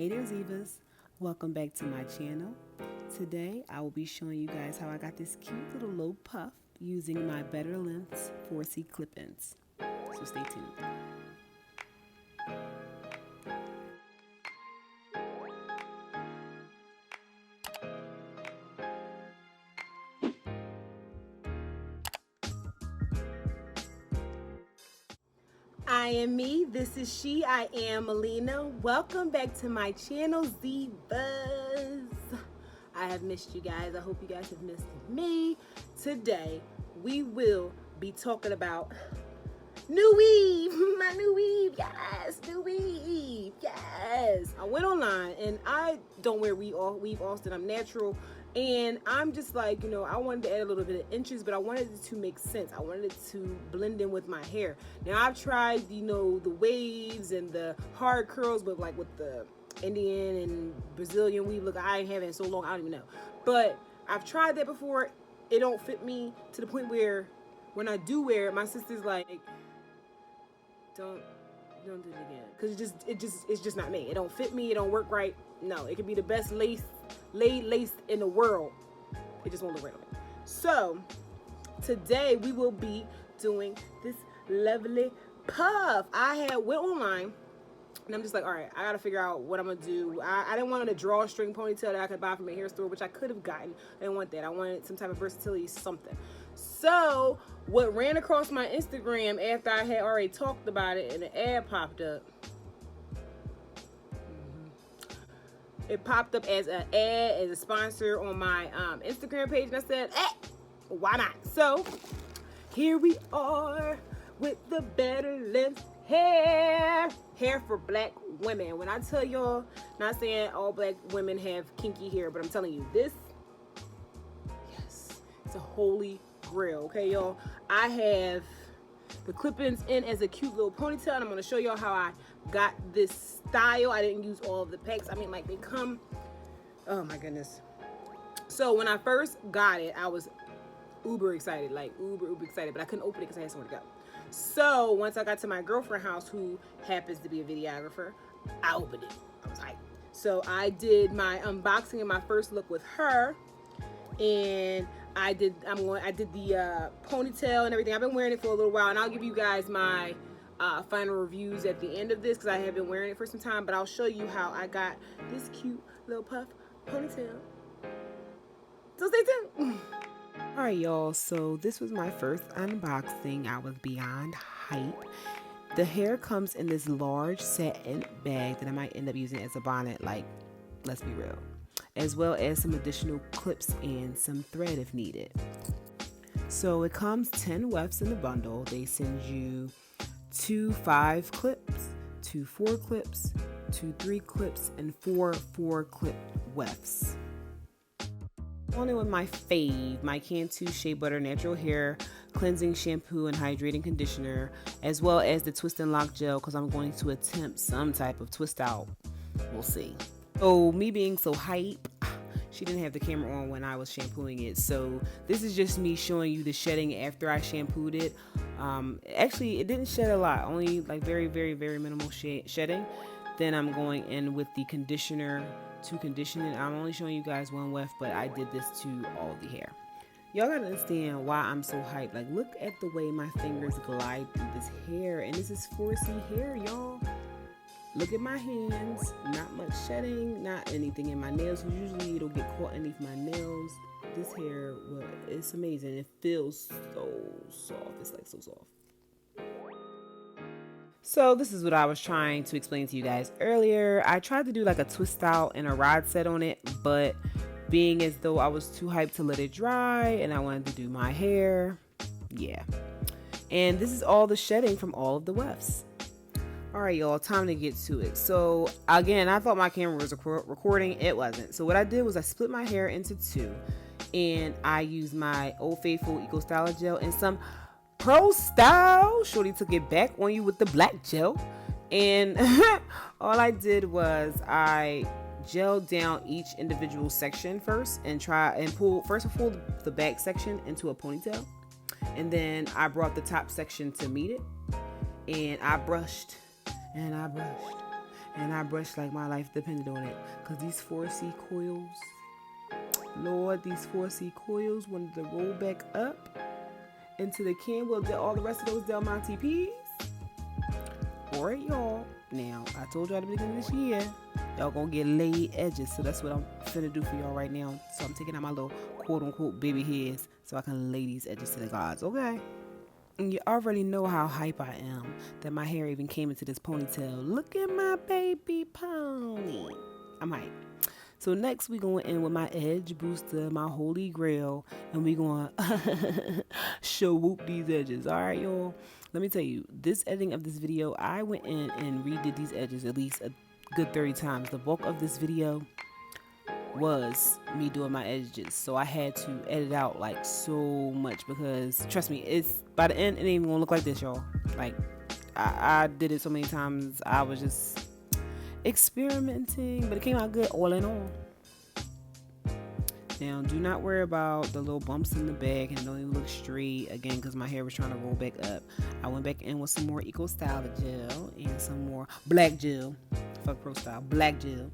Hey there, Zivas. Welcome back to my channel. Today, I will be showing you guys how I got this cute little low puff using my Better Lengths 4C clip-ins. So stay tuned. I am me. This is she. I am Melina. Welcome back to my channel, Zivas. I have missed you guys. I hope you guys have missed me. Today, we will be talking about new weave. My new weave. Yes, new weave. Yes. I went online and I don't wear weave often. I'm natural. And I'm just like, I wanted to add a little bit of inches, but I wanted it to make sense. I wanted it to blend in with my hair. Now I've tried, the waves and the hard curls, but like with the Indian and Brazilian weave look, I ain't having it so long, I don't even know. But I've tried that before. It don't fit me to the point where when I do wear it, my sister's like, don't do it again. Cause it's just not me. It don't fit me, it don't work right. No, it could be the best lace in the world. It just won't look right on me. So today we will be doing this lovely puff. I went online and I'm just like, all right, I gotta figure out what I'm gonna do. I didn't want a drawstring ponytail that I could buy from a hair store, which I could have gotten. I didn't want that. I wanted some type of versatility, something. So what ran across my Instagram after I had already talked about it and the ad popped up. It popped up as an ad, as a sponsor on my Instagram page, and I said, why not? So here we are with the Better Lengths hair for black women. When I tell y'all, not saying all black women have kinky hair, but I'm telling you, this, yes, it's a holy grail, okay, y'all? I have the clip-ins in as a cute little ponytail, and I'm going to show y'all how I got this style. I didn't use all of the packs. I mean, like, they come, oh my goodness. So when I first got it, I was uber excited, like uber excited, but I couldn't open it because I had somewhere to go. So once I got to my girlfriend's house, who happens to be a videographer, I opened it. I was hyped. So I did my unboxing and my first look with her, and I did the ponytail and everything. I've been wearing it for a little while, and I'll give you guys my final reviews at the end of this because I have been wearing it for some time, but I'll show you how I got this cute little puff ponytail. So stay tuned. Alright, y'all, so this was my first unboxing. I was beyond hype. The hair comes in this large satin bag that I might end up using as a bonnet, like, let's be real, as well as some additional clips and some thread if needed. So it comes 10 wefts in the bundle. They send you 2 5 clips, 2 4 clips, 2 3 clips, and 4 4-clip wefts. On it with my fave, my Cantu Shea Butter Natural Hair Cleansing Shampoo and Hydrating Conditioner, as well as the Twist and Lock Gel, because I'm going to attempt some type of twist out. We'll see. So me being so hype, she didn't have the camera on when I was shampooing it, so this is just me showing you the shedding after I shampooed it. Actually, it didn't shed a lot, only like very minimal shedding. Then I'm going in with the conditioner to condition it. I'm only showing you guys one weft, but I did this to all the hair. Y'all gotta understand why I'm so hyped. Like, look at the way my fingers glide through this hair, and this is 4C hair, y'all. Look at my hands, not much shedding, not anything in my nails. Usually it'll get caught underneath my nails. This hair, well, it's amazing. It feels so soft. It's like so soft. So this is what I was trying to explain to you guys earlier. I tried to do like a twist out and a rod set on it, but being as though I was too hyped to let it dry and I wanted to do my hair, yeah. And this is all the shedding from all of the wefts. Alright, y'all, time to get to it. So again, I thought my camera was recording. It wasn't. So what I did was I split my hair into two, and I used my Old Faithful Eco Styler Gel and some Pro Style. Shorty took it back on you with the black gel. And all I did was I gelled down each individual section first and pull the back section into a ponytail. And then I brought the top section to meet it. And I brushed and I brushed and I brush like my life depended on it. Because these 4C coils, Lord, these 4C coils wanted to roll back up into the can with all the rest of those Del Monte P's. Alright, y'all. Now, I told y'all at the beginning of this year, y'all gonna get laid edges. So that's what I'm finna do for y'all right now. So I'm taking out my little quote-unquote baby hairs so I can lay these edges to the gods, okay? And you already know how hype I am that my hair even came into this ponytail. Look at my baby pony. I'm hype. So next we going in with my edge booster, my holy grail, and we going to show whoop these edges. All right, y'all. Let me tell you, this editing of this video, I went in and redid these edges at least a good 30 times. The bulk of this video was me doing my edges, so I had to edit out like so much because trust me, it's by the end it ain't even gonna look like this, y'all. Like I did it so many times, I was just experimenting, but it came out good all in all. Now do not worry about the little bumps in the back and don't even look straight again because my hair was trying to roll back up. I went back in with some more Eco Style gel and some more black gel, fuck Pro Style, black gel,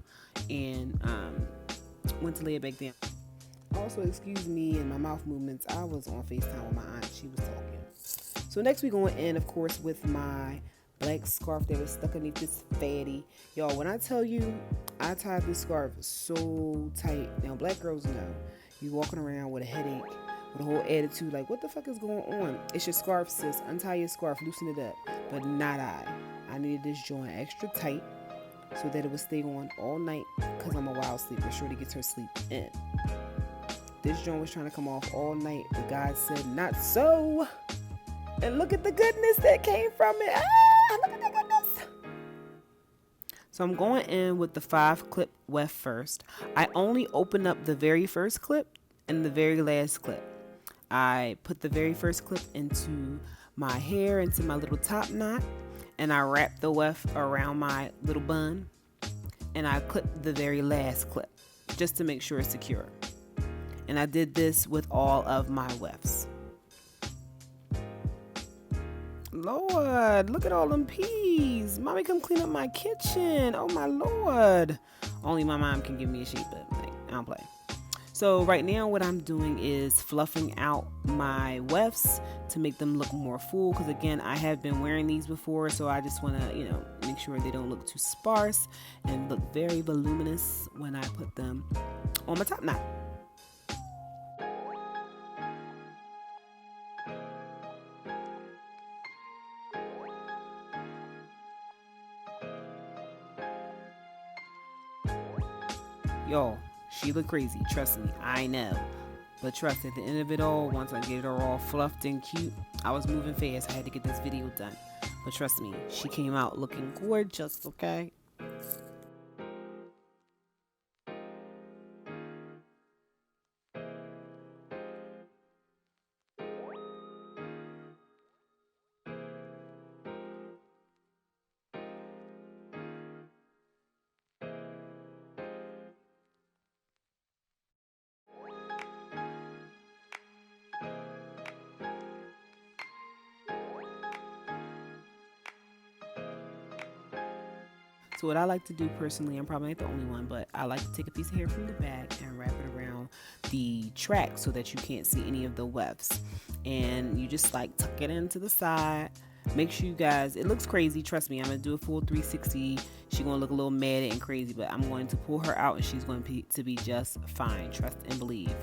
and went to lay it back down. Also, excuse me and my mouth movements, I was on FaceTime with my aunt, she was talking. So next we going in, of course, with my black scarf that was stuck underneath this fatty. Y'all, when I tell you I tied this scarf so tight, now black girls know, you walking around with a headache, with a whole attitude like, what the fuck is going on? It's your scarf, sis. Untie your scarf, loosen it up. But not I needed this joint extra tight so that it would stay on all night because I'm a wild sleeper. Shorty gets her sleep in. This joint was trying to come off all night, but God said not so. And look at the goodness that came from it. Look at the goodness. So I'm going in with the 5 clip weft first. I only open up the very first clip and the very last clip. I put the very first clip into my hair, into my little top knot, and I wrap the weft around my little bun, and I clip the very last clip just to make sure it's secure. And I did this with all of my wefts. Lord, look at all them peas. Mommy, come clean up my kitchen. Oh my Lord. Only my mom can give me a shape, but like, I don't play. So right now what I'm doing is fluffing out my wefts to make them look more full, because again, I have been wearing these before, so I just want to, make sure they don't look too sparse and look very voluminous when I put them on my top knot. Y'all, she look crazy, trust me, I know. But trust, at the end of it all, once I get her all fluffed and cute, I was moving fast, I had to get this video done. But trust me, she came out looking gorgeous, okay? So what I like to do personally, I'm probably not the only one, but I like to take a piece of hair from the back and wrap it around the track so that you can't see any of the wefts. And you just like tuck it into the side. Make sure you guys, it looks crazy, trust me, I'm going to do a full 360. She's going to look a little mad and crazy, but I'm going to pull her out and she's going to be just fine. Trust and believe.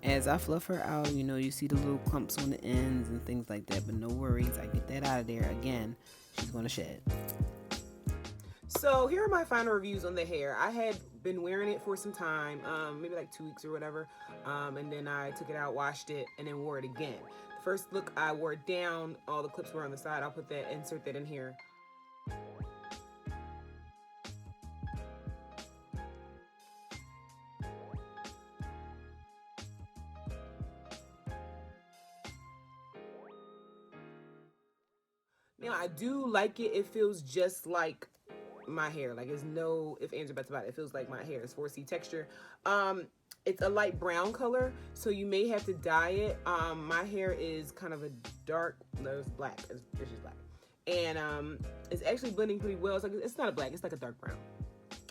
As I fluff her out, you see the little clumps on the ends and things like that, but no worries, I get that out of there. Again, she's going to shed. So here are my final reviews on the hair. I had been wearing it for some time, maybe like 2 weeks or whatever, and then I took it out, washed it, and then wore it again. The first look, I wore it down, all the clips were on the side. I'll insert that in here. Now, I do like it. It feels just like my hair. Like, there's no if, ands, or buts about it. It feels like my hair. It's 4C texture. it's a light brown color, so you may have to dye it. My hair is kind of a dark, no, it's black. It's just black, and it's actually blending pretty well. It's like, it's not a black, it's like a dark brown,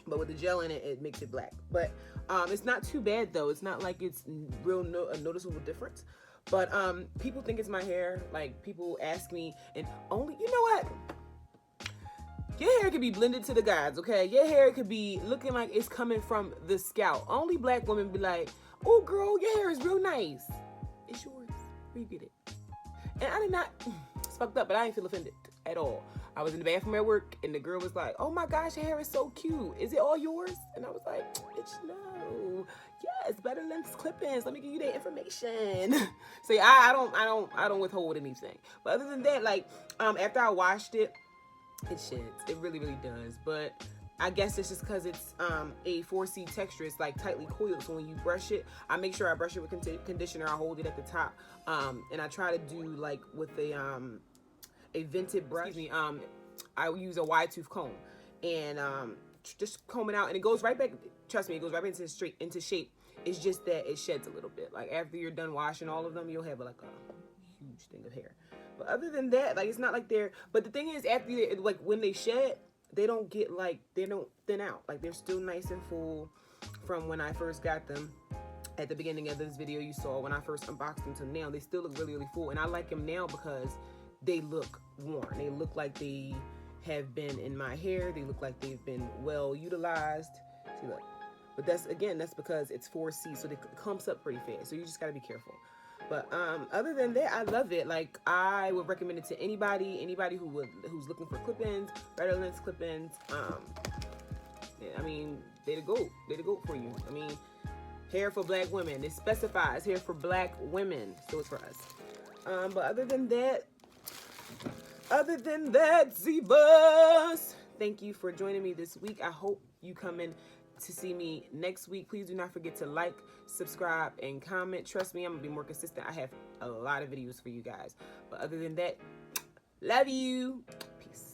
but with the gel in it, it makes it black. But it's not too bad though. It's not like it's a noticeable difference. But people think it's my hair. Like, people ask me, and only, you know what? Your hair could be blended to the gods, okay? Your hair could be looking like it's coming from the scalp. Only black women be like, oh girl, your hair is real nice. It's yours. Where you get it? And I did not, it's fucked up, but I didn't feel offended at all. I was in the bathroom at work, and the girl was like, oh my gosh, your hair is so cute. Is it all yours? And I was like, bitch, no. Yes, better than clip-ins. Let me give you that information. So yeah, I don't withhold anything. But other than that, like, after I washed it, it sheds. It really, really does. But I guess it's just because it's a 4C texture. It's like tightly coiled. So when you brush it, I make sure I brush it with conditioner. I hold it at the top. And I try to do like with a vented brush. Excuse me. I use a wide tooth comb, and just comb it out, and it goes right back. Trust me, it goes right back into shape. It's just that it sheds a little bit. Like, after you're done washing all of them, you'll have like a huge thing of hair. But other than that, like, it's not like they're, but the thing is, after they, like, when they shed, they don't get like, they don't thin out. Like, they're still nice and full from when I first got them. At the beginning of this video, you saw when I first unboxed them to now, they still look really, really full. And I like them now because they look worn. They look like they have been in my hair. They look like they've been well utilized. See, look. But that's, again, that's because it's 4C, so it clumps up pretty fast. So you just gotta be careful. But other than that, I love it. Like, I would recommend it to anybody who's looking for clip-ins, better length clip-ins. Yeah, I mean, they the goat for you. I mean, hair for black women. It specifies hair for black women, so it's for us. But other than that, Zivas, thank you for joining me this week. I hope you come in to see me next week. Please do not forget to like, subscribe, and comment. Trust me, I'm gonna be more consistent. I have a lot of videos for you guys. But other than that, love you. Peace.